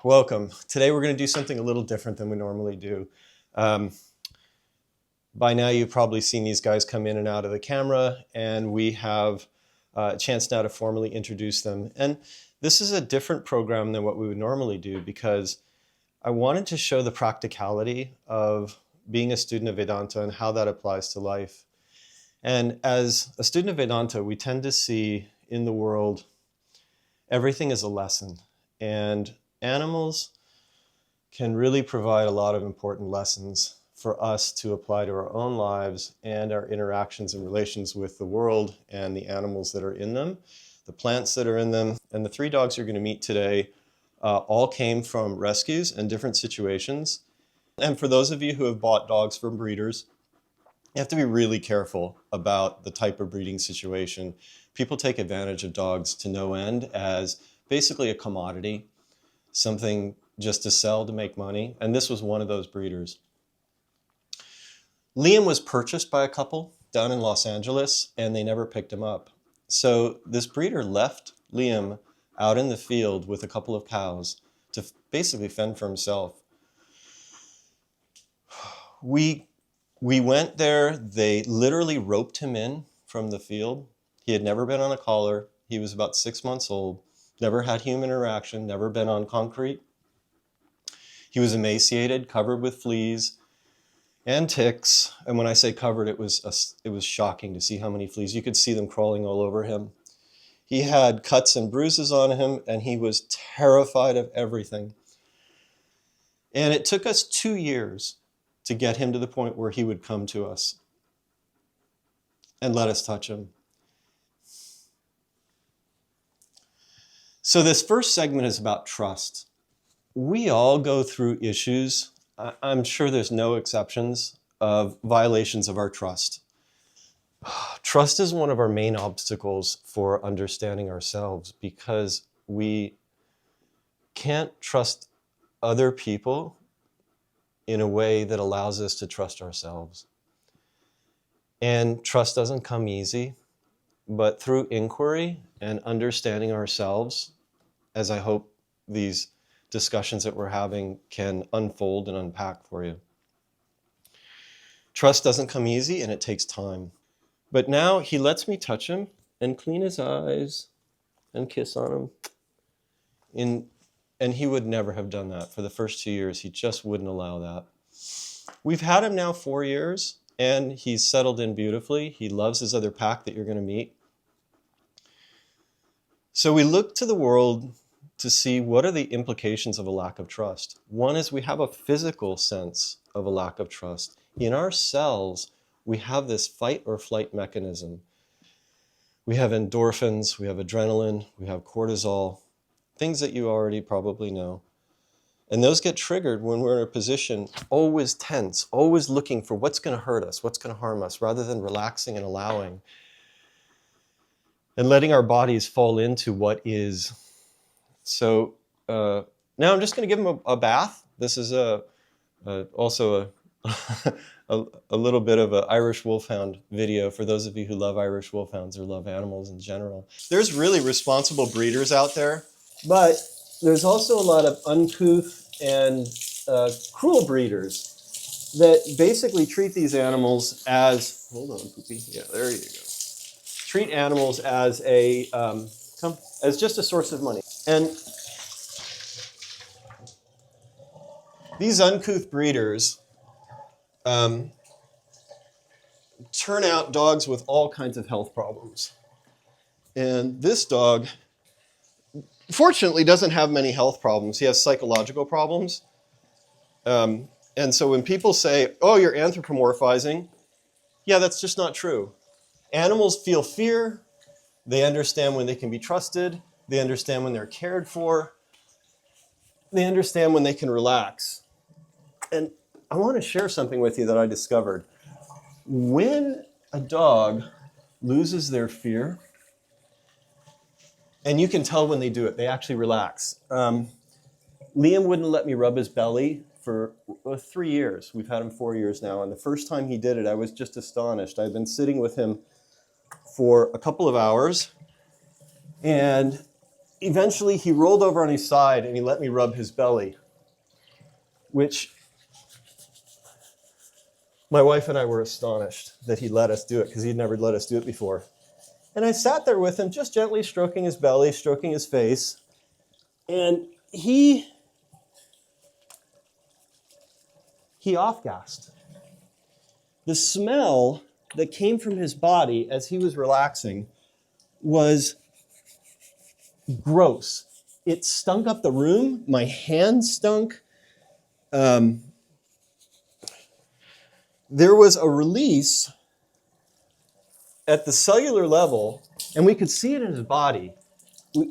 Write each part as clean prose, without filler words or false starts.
Welcome. Today we're going to do something a little different than we normally do. Um, by now you've probably seen these guys come in and out of the camera, and we have a chance now to formally introduce them. And this is a different program than what we would normally do because I wanted to show the practicality of being a student of Vedanta and how that applies to life. And as a student of Vedanta, we tend to see in the world everything as a lesson. And animals can really provide a lot of important lessons for us to apply to our own lives and our interactions and relations with the world and the animals that are in them, the plants that are in them. And the three dogs you're going to meet today all came from rescues and different situations. And for those of you who have bought dogs from breeders, you have to be really careful about the type of breeding situation. People take advantage of dogs to no end as basically a commodity, something just to sell to make money. And this was one of those breeders. Liam was purchased by a couple down in Los Angeles, and they never picked him up. So this breeder left Liam out in the field with a couple of cows to basically fend for himself. We went there. They literally roped him in from the field. He had never been on a collar. He was about 6 months old, never had human interaction, never been on concrete. He was emaciated, covered with fleas and ticks. And when I say covered, it was shocking to see how many fleas. You could see them crawling all over him. He had cuts and bruises on him, and he was terrified of everything. And it took us 2 years to get him to the point where he would come to us and let us touch him. So this first segment is about trust. We all go through issues, I'm sure there's no exceptions, of violations of our trust. Trust is one of our main obstacles for understanding ourselves because we can't trust other people in a way that allows us to trust ourselves. And trust doesn't come easy, but through inquiry and understanding ourselves, as I hope these discussions that we're having can unfold and unpack for you. Trust doesn't come easy, and it takes time. But now he lets me touch him and clean his eyes and kiss on him. And he would never have done that for the first 2 years. He just wouldn't allow that. We've had him now 4 years, and he's settled in beautifully. He loves his other pack that you're going to meet. So we look to the world to see what are the implications of a lack of trust. One is we have a physical sense of a lack of trust. In our cells, we have this fight or flight mechanism. We have endorphins, we have adrenaline, we have cortisol, things that you already probably know. And those get triggered when we're in a position always tense, always looking for what's going to hurt us, what's going to harm us, rather than relaxing and allowing. And letting our bodies fall into what is. So now I'm just going to give him a bath. This is also a little bit of an Irish Wolfhound video for those of you who love Irish Wolfhounds or love animals in general. There's really responsible breeders out there, but there's also a lot of uncouth and cruel breeders that basically treat these animals as, hold on, Poopy, yeah, there you go. Treat animals as as just a source of money. And these uncouth breeders turn out dogs with all kinds of health problems. And this dog, fortunately, doesn't have many health problems. He has psychological problems. And so when people say, oh, you're anthropomorphizing, yeah, that's just not true. Animals feel fear. They understand when they can be trusted. They understand when they're cared for. They understand when they can relax. And I want to share something with you that I discovered. When a dog loses their fear, and you can tell when they do it, they actually relax. Liam wouldn't let me rub his belly for 3 years. We've had him 4 years now. And the first time he did it, I was just astonished. I'd been sitting with him for a couple of hours, and eventually he rolled over on his side and he let me rub his belly, which my wife and I were astonished that he let us do it because he'd never let us do it before. And I sat there with him, just gently stroking his belly, stroking his face, and he off-gassed. The smell that came from his body as he was relaxing was gross. It stunk up the room. My hands stunk. There was a release at the cellular level, and we could see it in his body.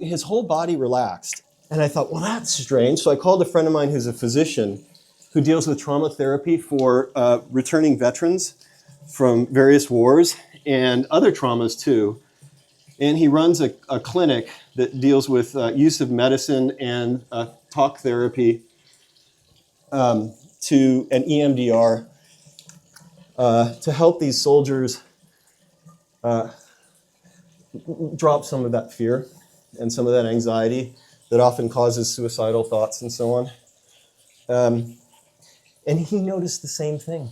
His whole body relaxed. And I thought, well, that's strange. So I called a friend of mine who's a physician who deals with trauma therapy for returning veterans from various wars and other traumas too. And he runs a clinic that deals with use of medicine and talk therapy to an EMDR to help these soldiers drop some of that fear and some of that anxiety that often causes suicidal thoughts and so on. And he noticed the same thing.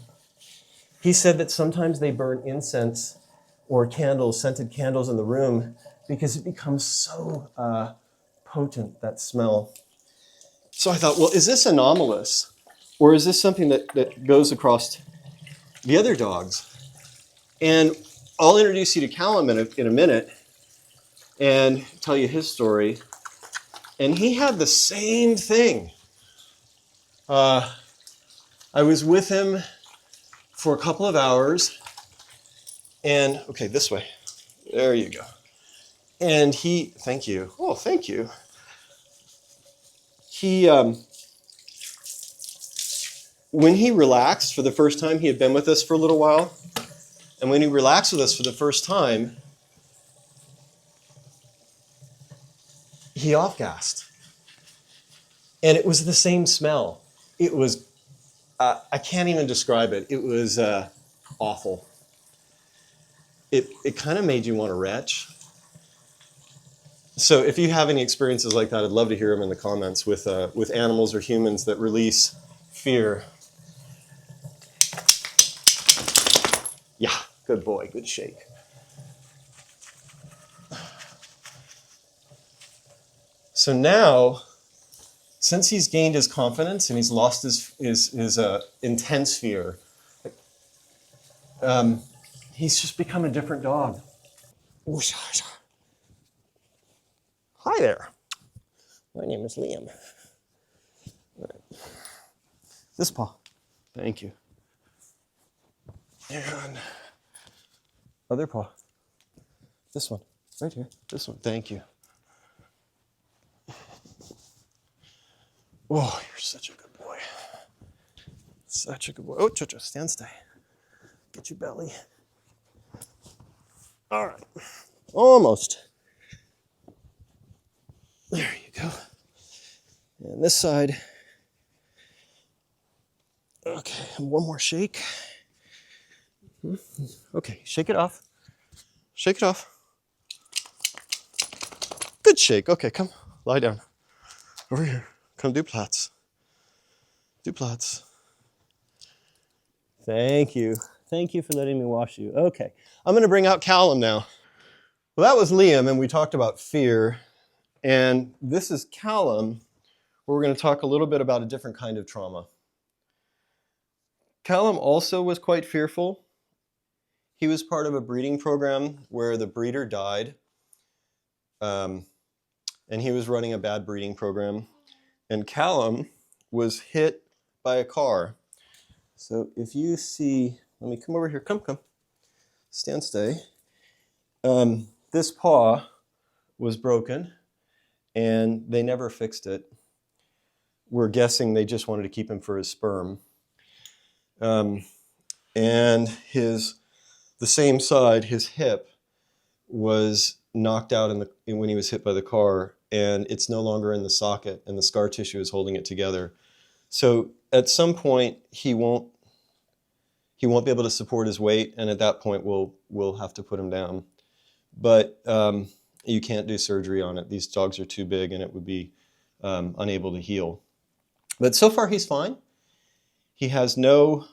He said that sometimes they burn incense or candles, scented candles in the room because it becomes so potent, that smell. So I thought, well, is this anomalous? Or is this something that goes across the other dogs? And I'll introduce you to Callum in a minute and tell you his story. And he had the same thing. I was with him for a couple of hours, and okay, this way. There you go. And thank you. Oh, thank you. When he relaxed for the first time, he had been with us for a little while, and when he relaxed with us for the first time, he off-gassed. And it was the same smell. It was, I can't even describe it. It was awful. It kind of made you want to retch. So if you have any experiences like that, I'd love to hear them in the comments with animals or humans that release fear. Yeah, good boy, good shake. So now, since he's gained his confidence and he's lost his intense fear, he's just become a different dog. Hi there. My name is Liam. All right. This paw. Thank you. And other paw. This one. Right here. This one. Thank you. Oh, you're such a good boy. Such a good boy. Oh, Jojo, stand stay. Get your belly. All right. Almost. There you go. And this side. Okay, one more shake. Okay, shake it off. Shake it off. Good shake. Okay, come. Lie down. Over here. Come do plats. Do plats. Thank you. Thank you for letting me wash you. Okay, I'm going to bring out Callum now. Well, that was Liam, and we talked about fear. And this is Callum, where we're going to talk a little bit about a different kind of trauma. Callum also was quite fearful. He was part of a breeding program where the breeder died. And he was running a bad breeding program. And Callum was hit by a car. So if you see, let me come over here. Come. Stand stay. This paw was broken, and they never fixed it. We're guessing they just wanted to keep him for his sperm. And the same side, his hip, was knocked out when he was hit by the car, and it's no longer in the socket, and the scar tissue is holding it together. So at some point, he won't be able to support his weight, and at that point, we'll have to put him down. But You can't do surgery on it. These dogs are too big and it would be unable to heal. But so far he's fine. He has no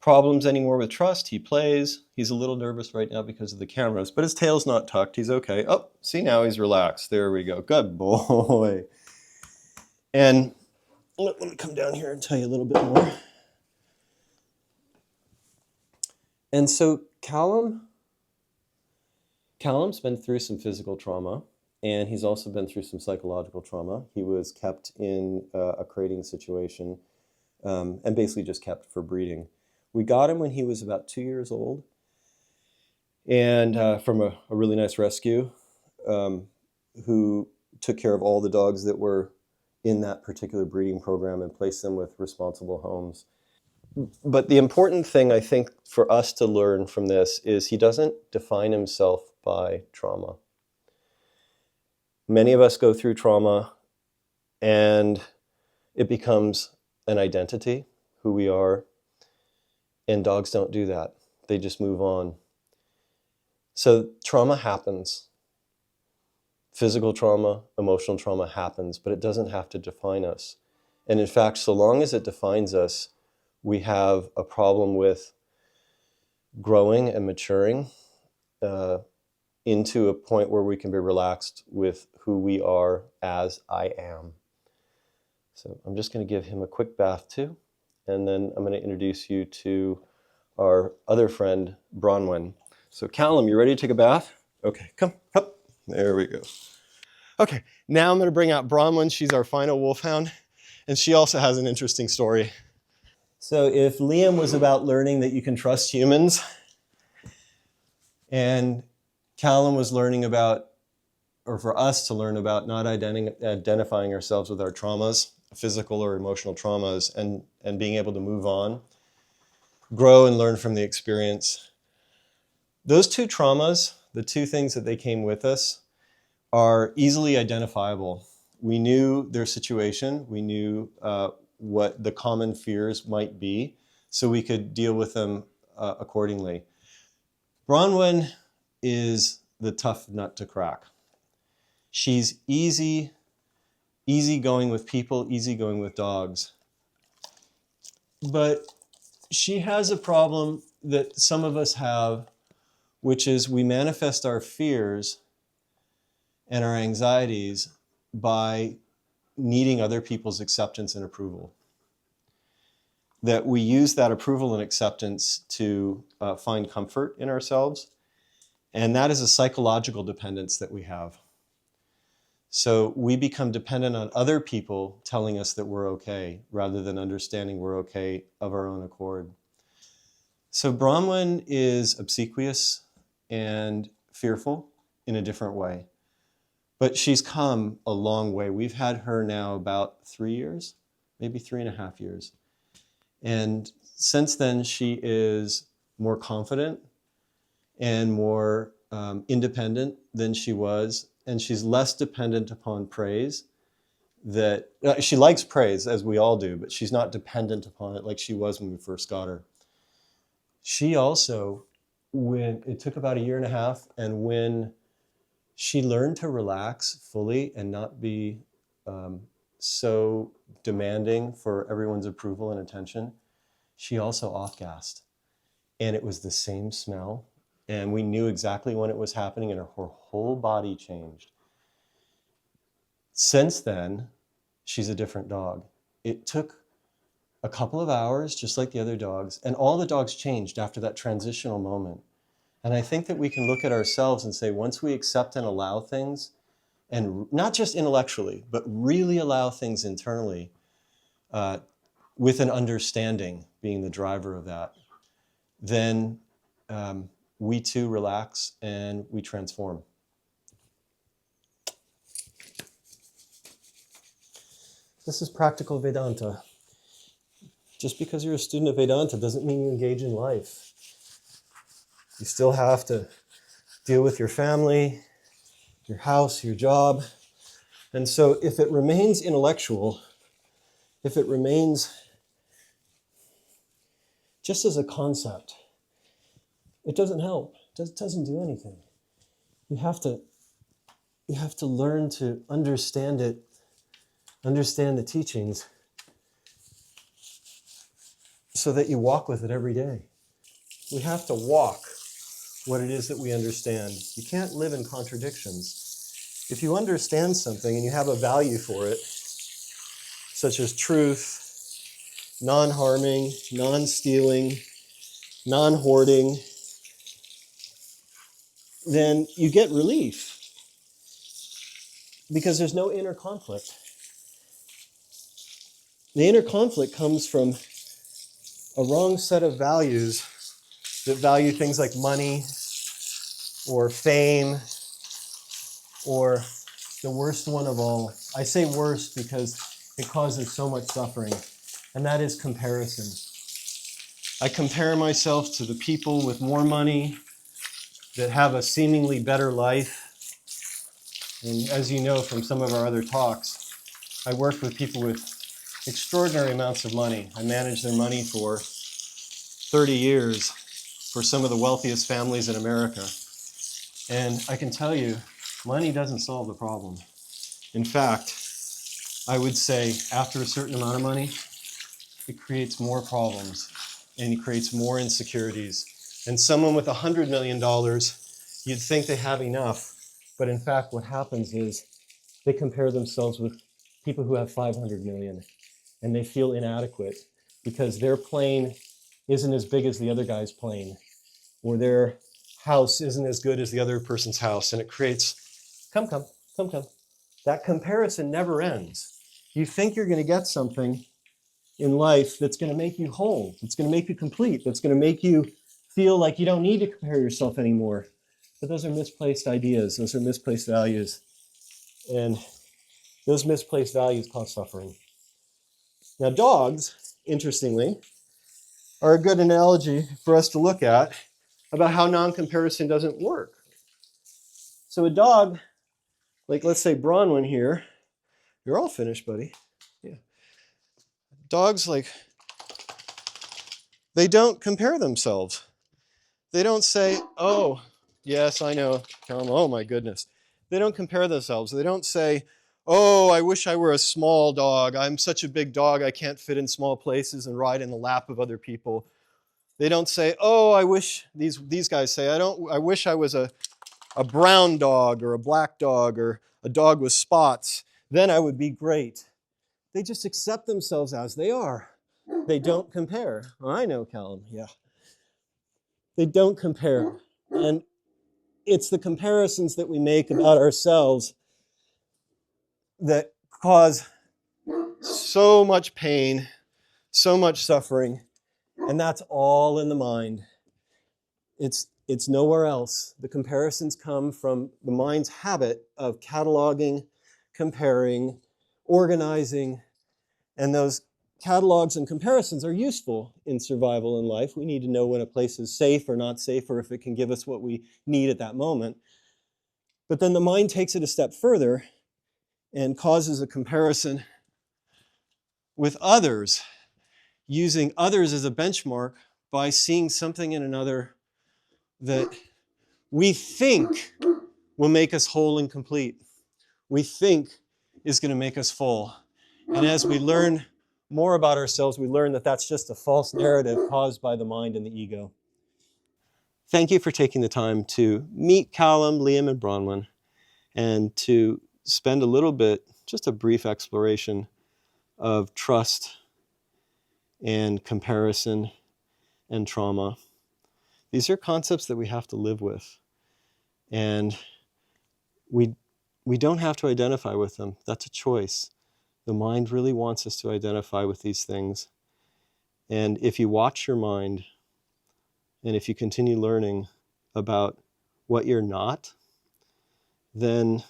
problems anymore with trust. He plays. He's a little nervous right now because of the cameras, but his tail's not tucked. He's okay. Oh, see, now he's relaxed. There we go. Good boy. And let me come down here and tell you a little bit more. And so Callum's been through some physical trauma, and he's also been through some psychological trauma. He was kept in a crating situation and basically just kept for breeding. We got him when he was about 2 years old, and from a really nice rescue who took care of all the dogs that were in that particular breeding program and placed them with responsible homes. But the important thing, I think, for us to learn from this is he doesn't define himself by trauma. Many of us go through trauma and it becomes an identity, who we are, and dogs don't do that. They just move on. So trauma happens. Physical trauma, emotional trauma happens, but it doesn't have to define us. And in fact, so long as it defines us, we have a problem with growing and maturing into a point where we can be relaxed with who we are as I am. So I'm just going to give him a quick bath too, and then I'm going to introduce you to our other friend, Bronwyn. So Callum, you ready to take a bath? Okay, come up. There we go. Okay, now I'm going to bring out Bronwyn. She's our final wolfhound, and she also has an interesting story. So if Liam was about learning that you can trust humans, and Callum was learning about, or for us to learn about, not identifying ourselves with our traumas, physical or emotional traumas, and being able to move on, grow and learn from the experience. Those two traumas, the two things that they came with us, are easily identifiable. We knew their situation. We knew what the common fears might be, so we could deal with them accordingly. Bronwyn is the tough nut to crack. She's easy going with people, easy going with dogs. But she has a problem that some of us have, which is we manifest our fears and our anxieties by needing other people's acceptance and approval. That we use that approval and acceptance to find comfort in ourselves. And that is a psychological dependence that we have. So we become dependent on other people telling us that we're okay, rather than understanding we're okay of our own accord. So Bronwyn is obsequious and fearful in a different way. But she's come a long way. We've had her now about 3 years, maybe 3.5 years. And since then, she is more confident and more independent than she was. And she's less dependent upon praise. That she likes praise, as we all do, but she's not dependent upon it like she was when we first got her. She also, when it took about 1.5 years, and when she learned to relax fully and not be so demanding for everyone's approval and attention, she also off-gassed. And it was the same smell. And we knew exactly when it was happening, and her whole body changed. Since then, she's a different dog. It took a couple of hours, just like the other dogs, and all the dogs changed after that transitional moment. And I think that we can look at ourselves and say, once we accept and allow things, and not just intellectually, but really allow things internally, with an understanding being the driver of that, then we too relax and we transform. This is practical Vedanta. Just because you're a student of Vedanta doesn't mean you engage in life. You still have to deal with your family, your house, your job. And so if it remains intellectual, if it remains just as a concept, it doesn't help. It doesn't do anything. You have to learn to understand it, understand the teachings, so that you walk with it every day. We have to walk what it is that we understand. You can't live in contradictions. If you understand something and you have a value for it, such as truth, non-harming, non-stealing, non-hoarding, then you get relief because there's no inner conflict. The inner conflict comes from a wrong set of values that value things like money or fame, or the worst one of all. I say worst because it causes so much suffering, and that is comparison. I compare myself to the people with more money that have a seemingly better life. And as you know from some of our other talks, I work with people with extraordinary amounts of money. I managed their money for 30 years for some of the wealthiest families in America. And I can tell you, money doesn't solve the problem. In fact, I would say after a certain amount of money, it creates more problems and it creates more insecurities. And someone with $100 million, you'd think they have enough, but in fact what happens is they compare themselves with people who have 500 million, and they feel inadequate because their plane isn't as big as the other guy's plane, or their house isn't as good as the other person's house, and it creates, come. That comparison never ends. You think you're going to get something in life that's going to make you whole, that's going to make you complete, that's going to make you feel like you don't need to compare yourself anymore. But those are misplaced ideas, those are misplaced values, and those misplaced values cause suffering. Now, dogs, interestingly, are a good analogy for us to look at about how non-comparison doesn't work. So a dog, like let's say Bronwyn here, you're all finished, buddy. Yeah. Dogs, like, they don't compare themselves. They don't say, oh, yes, I know, oh my goodness. They don't compare themselves. They don't say, oh, I wish I were a small dog. I'm such a big dog, I can't fit in small places and ride in the lap of other people. They don't say, oh, I wish, these guys say, I wish I was a brown dog or a black dog or a dog with spots. Then I would be great. They just accept themselves as they are. They don't compare. Oh, I know, Callum, yeah. They don't compare. And it's the comparisons that we make about ourselves that cause so much pain, so much suffering, and that's all in the mind. It's nowhere else. The comparisons come from the mind's habit of cataloging, comparing, organizing, and those catalogs and comparisons are useful in survival in life. We need to know when a place is safe or not safe, or if it can give us what we need at that moment. But then the mind takes it a step further and causes a comparison with others, using others as a benchmark by seeing something in another that we think will make us whole and complete. We think is going to make us full. And as we learn more about ourselves, we learn that that's just a false narrative caused by the mind and the ego. Thank you for taking the time to meet Callum, Liam, and Bronwyn, and to spend a little bit, just a brief exploration of trust and comparison and trauma. These are concepts that we have to live with. And we don't have to identify with them. That's a choice. The mind really wants us to identify with these things. And if you watch your mind, and if you continue learning about what you're not, then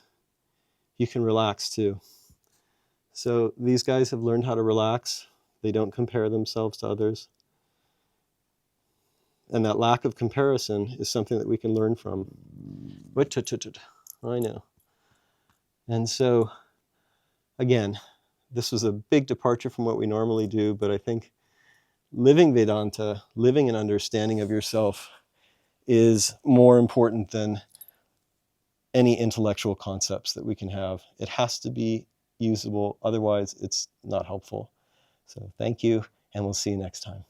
you can relax too. So these guys have learned how to relax. They don't compare themselves to others. And that lack of comparison is something that we can learn from. I know. And so, again, this was a big departure from what we normally do, but I think living Vedanta, living an understanding of yourself, is more important than any intellectual concepts that we can have. It has to be usable, otherwise it's not helpful. So thank you, and we'll see you next time.